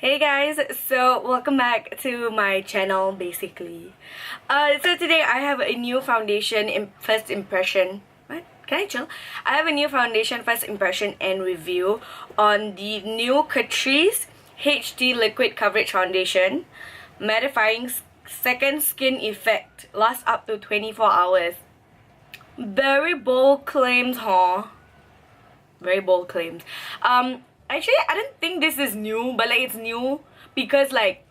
Hey guys, so welcome back to my channel basically. So today I have a new foundation first impression. What? Can I chill? I have a new foundation first impression and review on the new Catrice HD Liquid Coverage Foundation. Mattifying second skin effect. Lasts up to 24 hours. Very bold claims, huh? Very bold claims. Actually, I don't think this is new, but like it's new because like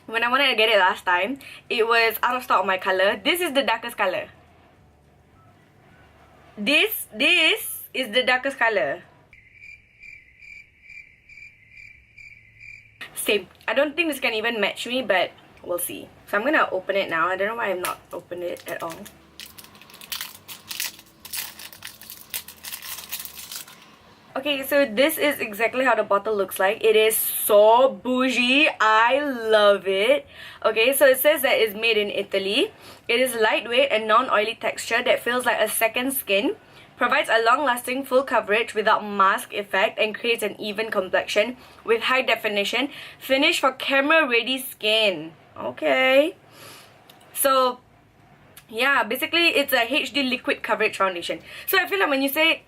when I wanted to get it last time, it was out of stock of my color. This is the darkest color. This is the darkest color. Same. I don't think this can even match me, but we'll see. So I'm gonna open it now. I don't know why I'm not opened it at all. Okay, so this is exactly how the bottle looks like. It is so bougie. I love it. Okay, so it says that it's made in Italy. It is lightweight and non-oily texture that feels like a second skin. Provides a long-lasting full coverage without mask effect and creates an even complexion with high definition. Finish for camera-ready skin. Okay. So, yeah, basically it's a HD liquid coverage foundation. So I feel like when you say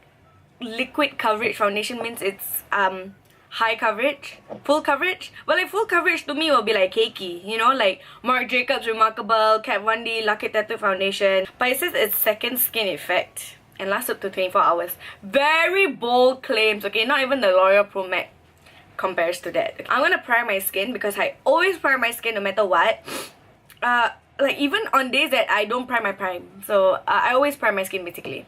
liquid coverage foundation means it's high coverage, full coverage. Well, like full coverage to me will be like cakey, you know, like Marc Jacobs Remarkable, Kat Von D Lucky Tattoo Foundation. But it says it's second skin effect and lasts up to 24 hours. Very bold claims. Okay, not even the L'Oreal Pro Matte compares to that. I'm gonna prime my skin because I always prime my skin no matter what. Like even on days that I don't prime, I prime. So I always prime my skin basically.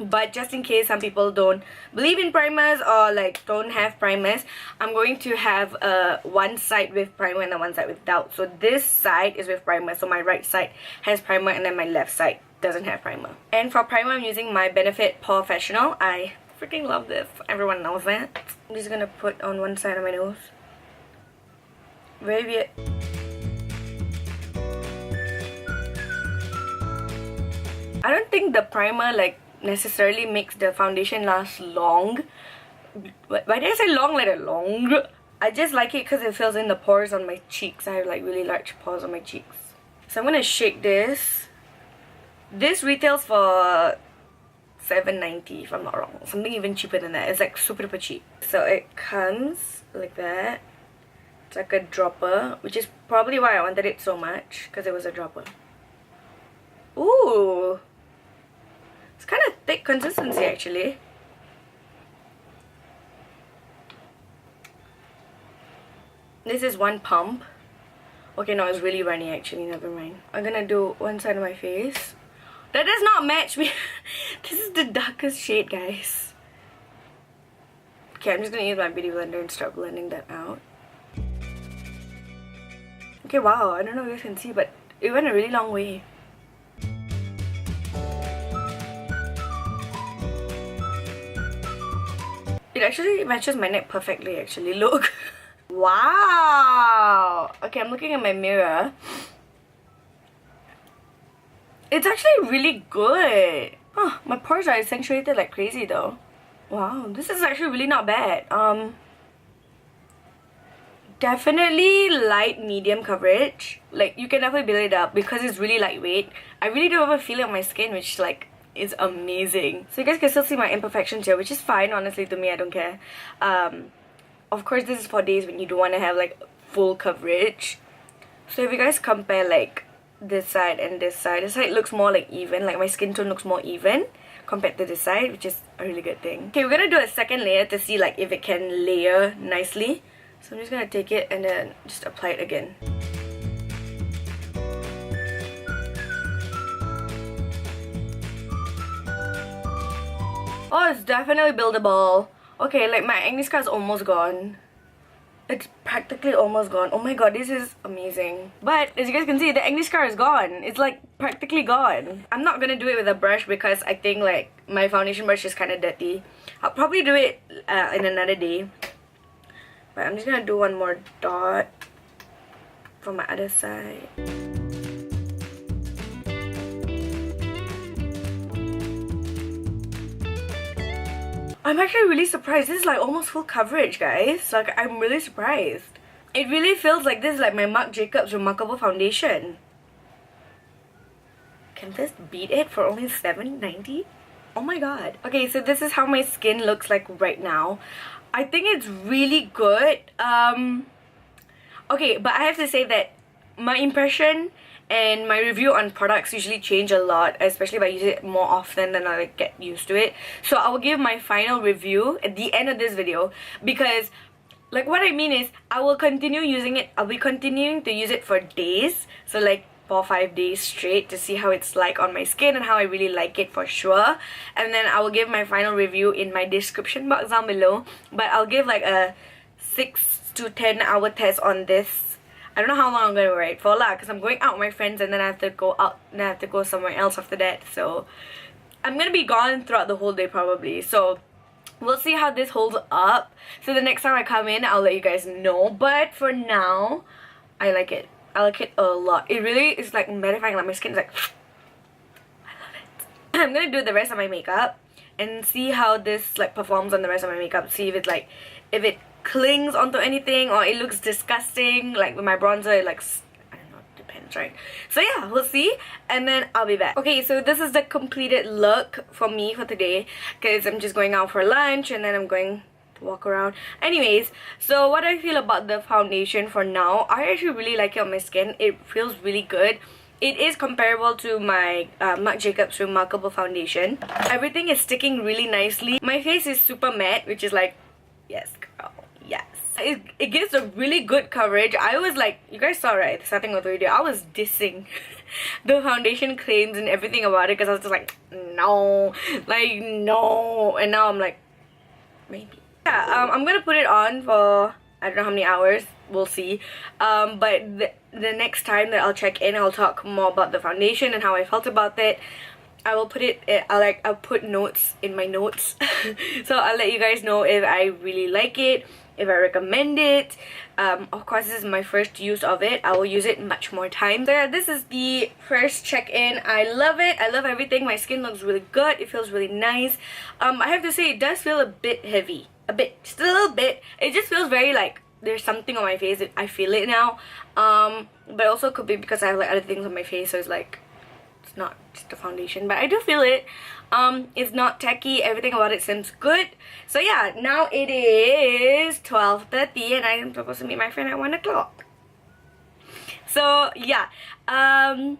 But just in case some people don't believe in primers or like don't have primers, I'm going to have one side with primer and then one side without. So this side is with primer, so my right side has primer and then my left side doesn't have primer. And for primer, I'm using my Benefit Professional. I freaking love this. Everyone knows that. I'm just gonna put on one side of my nose. Very weird. I don't think the primer like necessarily makes the foundation last long. Why did I say long? Like a long? I just like it because it fills in the pores on my cheeks. I have like really large pores on my cheeks. So I'm gonna shake this. This retails for $7.90 if I'm not wrong. Something even cheaper than that. It's like super duper cheap. So it comes like that. It's like a dropper, which is probably why I wanted it so much, because it was a dropper. Ooh! It's kind of thick consistency actually. This is one pump. Okay, no, it's really runny actually, never mind. I'm gonna do one side of my face. That does not match me. This is the darkest shade, guys. Okay, I'm just gonna use my beauty blender and start blending that out. Okay, wow, I don't know if you can see, but it went a really long way. It actually matches my neck perfectly actually, look. Wow! Okay, I'm looking at my mirror. It's actually really good. Huh, my pores are accentuated like crazy though. Wow, this is actually really not bad. Definitely light medium coverage. Like you can definitely build it up because it's really lightweight. I really don't ever feel it on my skin, which like is amazing. So you guys can still see my imperfections here, which is fine honestly to me. I don't care. Of course this is for days when you don't want to have like full coverage. So if you guys compare like this side and this side looks more like even, like my skin tone looks more even compared to this side, which is a really good thing. Okay, we're gonna do a second layer to see like if it can layer nicely. So I'm just gonna take it and then just apply it again. Oh, it's definitely buildable. Okay, like my acne scar is almost gone. It's practically almost gone. Oh my god, this is amazing. But as you guys can see, the acne scar is gone. It's like practically gone. I'm not gonna do it with a brush because I think like my foundation brush is kind of dirty. I'll probably do it in another day. But I'm just gonna do one more dot from my other side. I'm actually really surprised. This is like almost full coverage, guys. Like, I'm really surprised. It really feels like this is like my Marc Jacobs Remarkable Foundation. Can this beat it for only $7.90? Oh my god. Okay, so this is how my skin looks like right now. I think it's really good. Okay, but I have to say that my impression and my review on products usually change a lot, especially if I use it more often than I like, get used to it. So I will give my final review at the end of this video, because like what I mean is I will continue using it. I'll be continuing to use it for days, so like 4 or 5 days straight, to see how it's like on my skin and how I really like it for sure. And then I will give my final review in my description box down below. But I'll give like a 6 to 10 hour test on this. I don't know how long I'm gonna wear it for lah, because I'm going out with my friends and then I have to go out and I have to go somewhere else after that. So I'm gonna be gone throughout the whole day probably. So we'll see how this holds up. So the next time I come in, I'll let you guys know. But for now, I like it. I like it a lot. It really is like mattifying. Like my skin is like, I love it. I'm gonna do the rest of my makeup and see how this like performs on the rest of my makeup. See if it's like, if it clings onto anything or it looks disgusting. Like with my bronzer, it like, I don't know, depends, right? So yeah, we'll see, and then I'll be back. Okay, so this is the completed look for me for today, because I'm just going out for lunch and then I'm going to walk around. Anyways, so what I feel about the foundation for now, I actually really like it on my skin. It feels really good. It is comparable to my Marc Jacobs Remarkable Foundation. Everything is sticking really nicely. My face is super matte, which is like, yes girl, yes. It gives a really good coverage. I was like, you guys saw right, the starting of the video, I was dissing the foundation claims and everything about it, because I was just like, no, like no. And now I'm like, maybe. Yeah, I'm gonna put it on for I don't know how many hours, we'll see. But the next time that I'll check in, I'll talk more about the foundation and how I felt about it. I will put it, I'll put notes in my notes. So I'll let you guys know if I really like it, if I recommend it. Of course, this is my first use of it. I will use it much more time. So yeah, this is the first check-in. I love it. I love everything. My skin looks really good. It feels really nice. I have to say, it does feel a bit heavy. A bit. Just a little bit. It just feels very like there's something on my face. I feel it now. But also could be because I have like other things on my face, so it's like, it's not just a foundation, but I do feel it. It's not tacky. Everything about it seems good. So yeah, now it is 12:30 and I am supposed to meet my friend at 1 o'clock. So yeah, I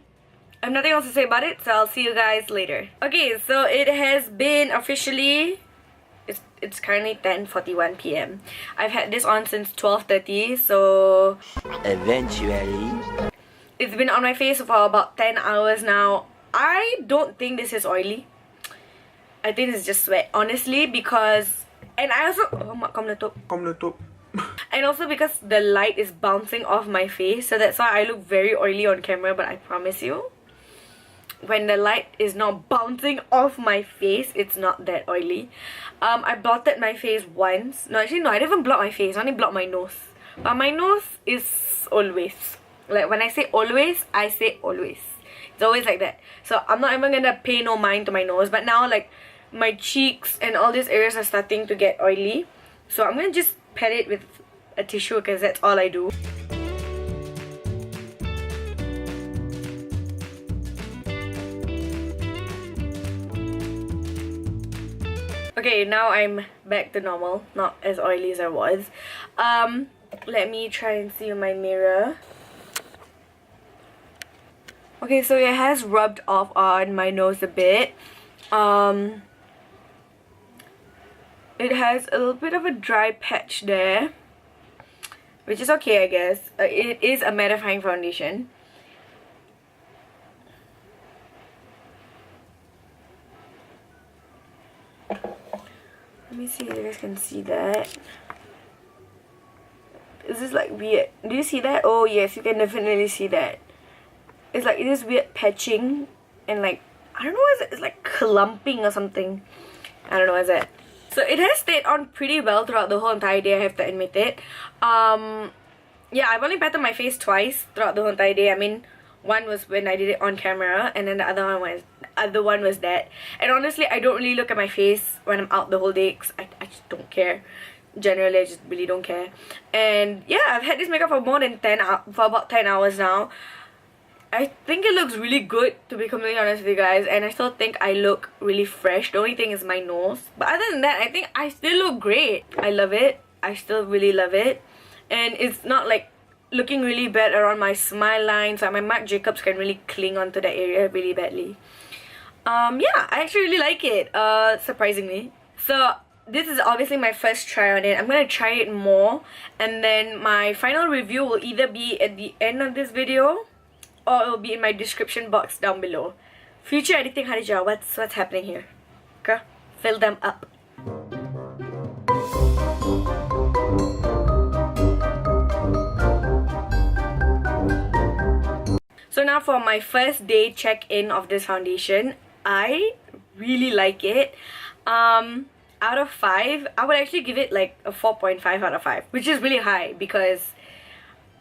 have nothing else to say about it, so I'll see you guys later. Okay, so it has been officially, it's currently 10:41 p.m. I've had this on since 12:30, so eventually it's been on my face for about 10 hours now. I don't think this is oily. I think it's just sweat, honestly, because, and I also, oh mak, come letup. And also because the light is bouncing off my face, so that's why I look very oily on camera. But I promise you, when the light is not bouncing off my face, it's not that oily. I blotted my face once. No, actually no, I didn't even blot my face. I only blot my nose. But my nose is always, like when I say always, I say always. It's always like that. So I'm not even gonna pay no mind to my nose. But now like my cheeks and all these areas are starting to get oily. So I'm gonna just pat it with a tissue, because that's all I do. Okay, now I'm back to normal. Not as oily as I was. Let me try and see in my mirror. Okay, so it has rubbed off on my nose a bit. It has a little bit of a dry patch there, which is okay, I guess. It is a mattifying foundation. Let me see if you guys can see that. Is this like weird? Do you see that? Oh yes, you can definitely see that. It's like, it is weird patching and like, I don't know what is it, it's like clumping or something. I don't know what is that. So it has stayed on pretty well throughout the whole entire day, I have to admit it. Yeah, I've only patted my face twice throughout the whole entire day. I mean, one was when I did it on camera, and then the other one was that. And honestly, I don't really look at my face when I'm out the whole day, because I just don't care. generally I just really don't care. And yeah, I've had this makeup for about 10 hours now. I think it looks really good, to be completely honest with you guys, and I still think I look really fresh. The only thing is my nose, but other than that, I think I still look great. I love it. I still really love it, and it's not like looking really bad around my smile lines. Like my Marc Jacobs can really cling onto that area really badly. Yeah, I actually really like it, surprisingly. So this is obviously my first try on it. I'm gonna try it more, and then my final review will either be at the end of this video, or it will be in my description box down below. Future editing Khadijah, what's happening here? Okay, fill them up. So now for my first day check-in of this foundation, I really like it. Out of 5, I would actually give it like a 4.5 out of 5, which is really high because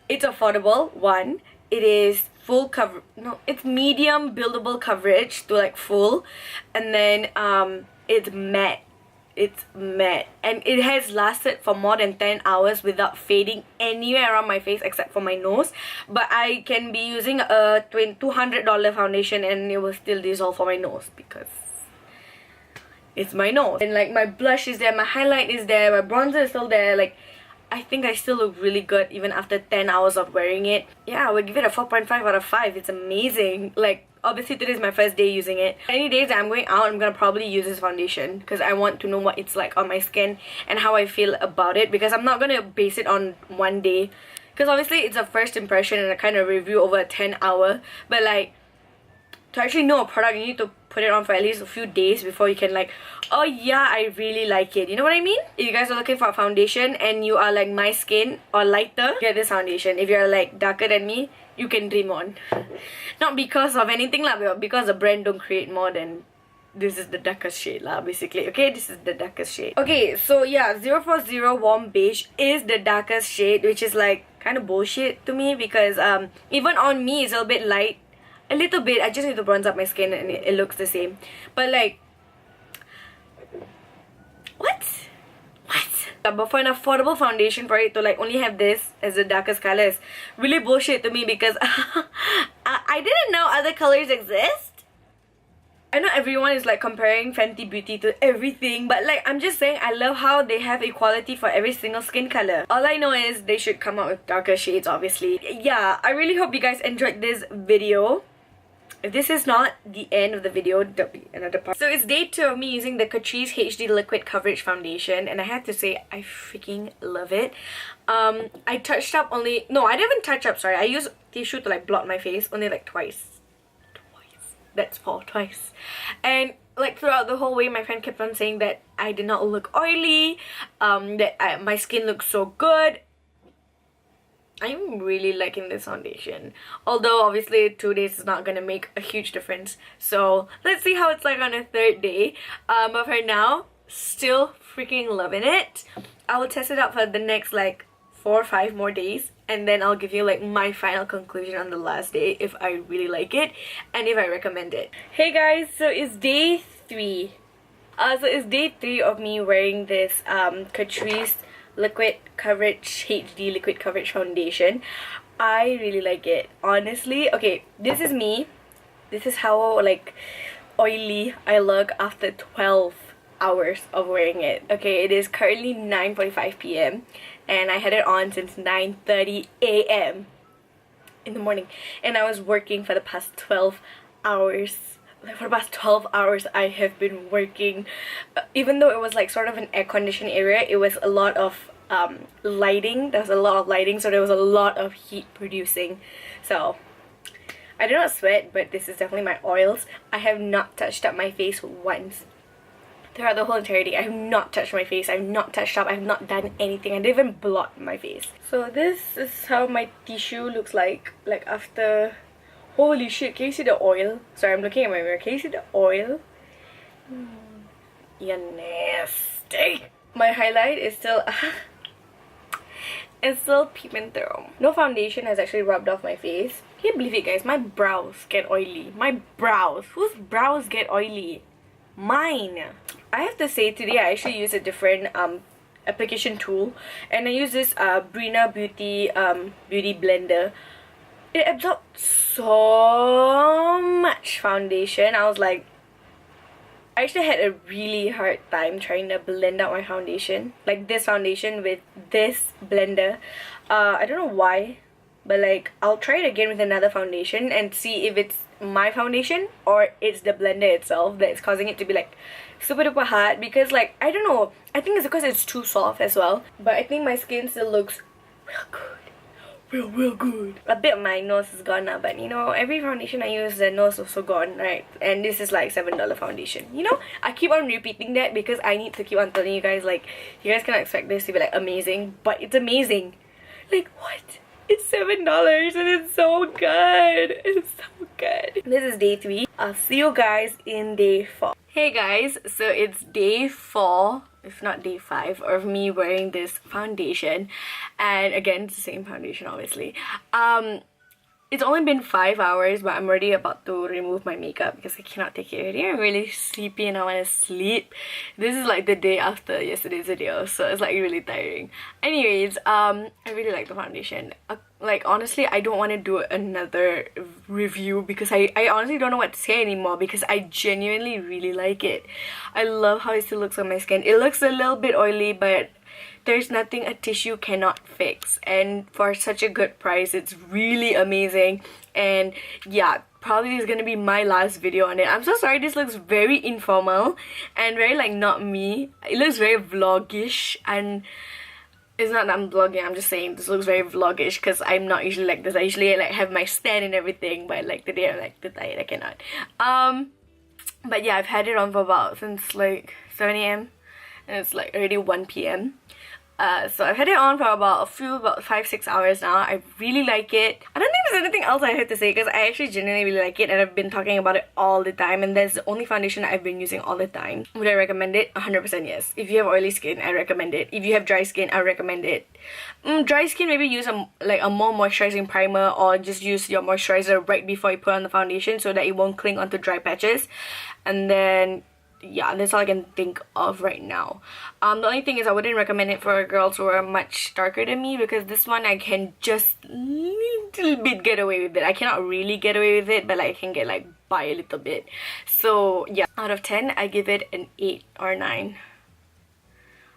it's affordable. 1, it is full cover, no, it's medium buildable coverage to like full, and then it's matte. It's matte, and it has lasted for more than 10 hours without fading anywhere around my face except for my nose. But I can be using a $200 foundation and it will still dissolve for my nose because it's my nose. And like my blush is there, my highlight is there, my bronzer is still there. Like, I think I still look really good even after 10 hours of wearing it. Yeah, I would give it a 4.5 out of 5. It's amazing. Like, obviously today is my first day using it. Any days that I'm going out, I'm gonna probably use this foundation because I want to know what it's like on my skin and how I feel about it, because I'm not gonna base it on one day, because obviously it's a first impression and a kind of review over a 10-hour. But like, to actually know a product, you need to put it on for at least a few days before you can like, oh yeah, I really like it. You know what I mean? If you guys are looking for a foundation and you are like my skin or lighter, get this foundation. If you're like darker than me, you can dream on. Not because of anything lah, but because the brand don't create more than this is the darkest shade lah, basically. Okay, this is the darkest shade. Okay, so yeah, 040 Warm Beige is the darkest shade, which is like kind of bullshit to me because even on me it's a little bit light. A little bit. I just need to bronze up my skin and it looks the same. But like, what? But for an affordable foundation, for it to like only have this as the darkest color is really bullshit to me because I didn't know other colors exist. I know everyone is like comparing Fenty Beauty to everything, but like, I'm just saying I love how they have equality for every single skin color. All I know is they should come out with darker shades, obviously. Yeah, I really hope you guys enjoyed this video. If this is not the end of the video, there'll be another part. So it's day 2 of me using the Catrice HD Liquid Coverage Foundation, and I have to say I freaking love it. I touched up only, no, I didn't even touch up, sorry. I used tissue to like blot my face only like twice. That's twice. And like throughout the whole way, my friend kept on saying that I did not look oily, that my skin looks so good. I'm really liking this foundation, although obviously 2 days is not gonna make a huge difference, so let's see how it's like on a 3rd day. But for now, still freaking loving it. I will test it out for the next like 4 or 5 more days, and then I'll give you like my final conclusion on the last day if I really like it and if I recommend it. Hey guys, so it's day 3. So it's day 3 of me wearing this Catrice Liquid Coverage HD Liquid Coverage Foundation. I really like it, honestly. Okay, this is me. This is how like oily I look after 12 hours of wearing it. Okay, it is currently 9:45 p.m. and I had it on since 9:30 a.m. in the morning, and I was working for the past 12 hours. Like for the past 12 hours I have been working. Even though it was like sort of an air-conditioned area, it was a lot of lighting. There was a lot of lighting, so there was a lot of heat producing. So I did not sweat, but this is definitely my oils. I have not touched up my face once throughout the whole entirety. I have not touched my face. I have not touched up. I have not done anything. I didn't even blot my face. So this is how my tissue looks like after. Holy shit, can you see the oil? Sorry, I'm looking at my mirror. Can you see the oil? You're nasty. My highlight is still it's still peeping through. No foundation has actually rubbed off my face. Can you believe it, guys? My brows get oily. My brows. Whose brows get oily? Mine. I have to say, today I actually used a different application tool, and I use this Brina Beauty beauty blender. It absorbed so much foundation. I was like, I actually had a really hard time trying to blend out my foundation, like this foundation with this blender. I don't know why, but like I'll try it again with another foundation and see if it's my foundation or it's the blender itself that's causing it to be like super duper hard, because like I don't know, I think it's because it's too soft as well. But I think my skin still looks real good, real good. A bit of my nose is gone now, but you know, every foundation I use, the nose is also gone, right? And this is like $7 foundation. You know, I keep on repeating that because I need to keep on telling you guys, like, you guys cannot expect this to be like amazing, but it's amazing. Like, what? It's $7 and it's so good. It's so good. This is day 3. I'll see you guys in day 4. Hey guys, so it's day 4, if not day 5, of me wearing this foundation. And again, it's the same foundation, obviously. It's only been 5 hours, but I'm already about to remove my makeup because I cannot take it already. I'm really sleepy and I want to sleep. This is like the day after yesterday's video, so it's like really tiring. Anyways, I really like the foundation. Like, honestly, I don't want to do another review because I honestly don't know what to say anymore, because I genuinely really like it. I love how it still looks on my skin. It looks a little bit oily, but there's nothing a tissue cannot fix, and for such a good price, it's really amazing. And yeah, probably this is gonna be my last video on it. I'm so sorry, this looks very informal and very like not me. It looks very vlogish, and it's not that I'm vlogging, I'm just saying this looks very vlogish because I'm not usually like this. I usually like have my stand and everything, but like today I'm like too tired, I cannot. But yeah, I've had it on for about since like 7 AM and it's like already 1 PM. So I've had it on for about 5-6 hours now. I really like it. I don't think there's anything else I have to say because I actually genuinely really like it, and I've been talking about it all the time, and that's the only foundation I've been using all the time. Would I recommend it? 100% yes. If you have oily skin, I recommend it. If you have dry skin, I recommend it. Dry skin, maybe use a more moisturizing primer, or just use your moisturizer right before you put on the foundation so that it won't cling onto dry patches. And then yeah, that's all I can think of right now. The only thing is I wouldn't recommend it for girls who are much darker than me, because this one I can just little bit get away with it. I cannot really get away with it, but like, I can get like by a little bit. So yeah, out of 10 I give it an 8 or 9.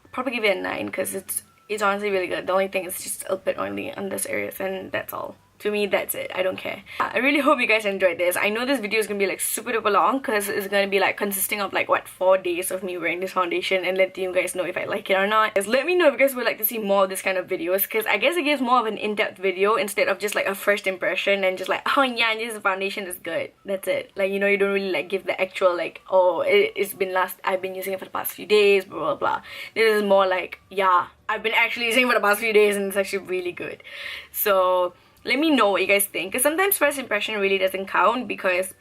I'll probably give it a 9 because it's honestly really good. The only thing is just a bit oily on this area, and that's all. To me, that's it. I don't care. I really hope you guys enjoyed this. I know this video is gonna be like super duper long because it's gonna be like consisting of like what, 4 days of me wearing this foundation and letting you guys know if I like it or not. Just let me know if you guys would like to see more of this kind of videos, because I guess it gives more of an in-depth video instead of just like a first impression and just like, oh yeah, this foundation is good. That's it. Like, you know, you don't really like give the actual like, oh, I've been using it for the past few days, blah blah blah. This is more like, yeah, I've been actually using it for the past few days and it's actually really good. So let me know what you guys think, because sometimes first impression really doesn't count, because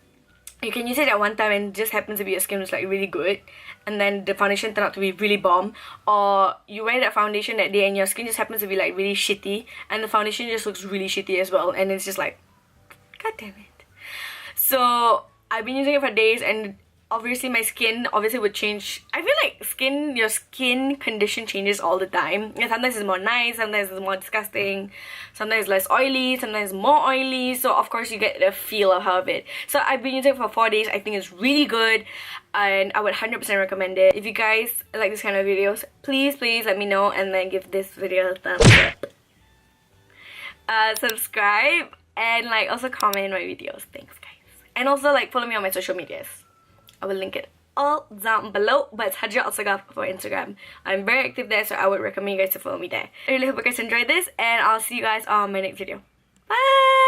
you can use it at one time and it just happens to be your skin was like really good, and then the foundation turned out to be really bomb, or you wear that foundation that day and your skin just happens to be like really shitty and the foundation just looks really shitty as well, and it's just like, god damn it. So I've been using it for days, and obviously my skin would change. I feel like your skin condition changes all the time. And sometimes it's more nice, sometimes it's more disgusting, sometimes it's less oily, sometimes more oily. So of course you get the feel of how of it. So I've been using it for 4 days. I think it's really good, and I would 100% recommend it. If you guys like this kind of videos, please let me know, and then give this video a thumbs up. Subscribe, and like also comment my videos. Thanks guys. And also like follow me on my social medias. I will link it all down below, but it's Khadijah Alsagoff for Instagram. I'm very active there, so I would recommend you guys to follow me there. I really hope you guys enjoyed this, and I'll see you guys on my next video. Bye!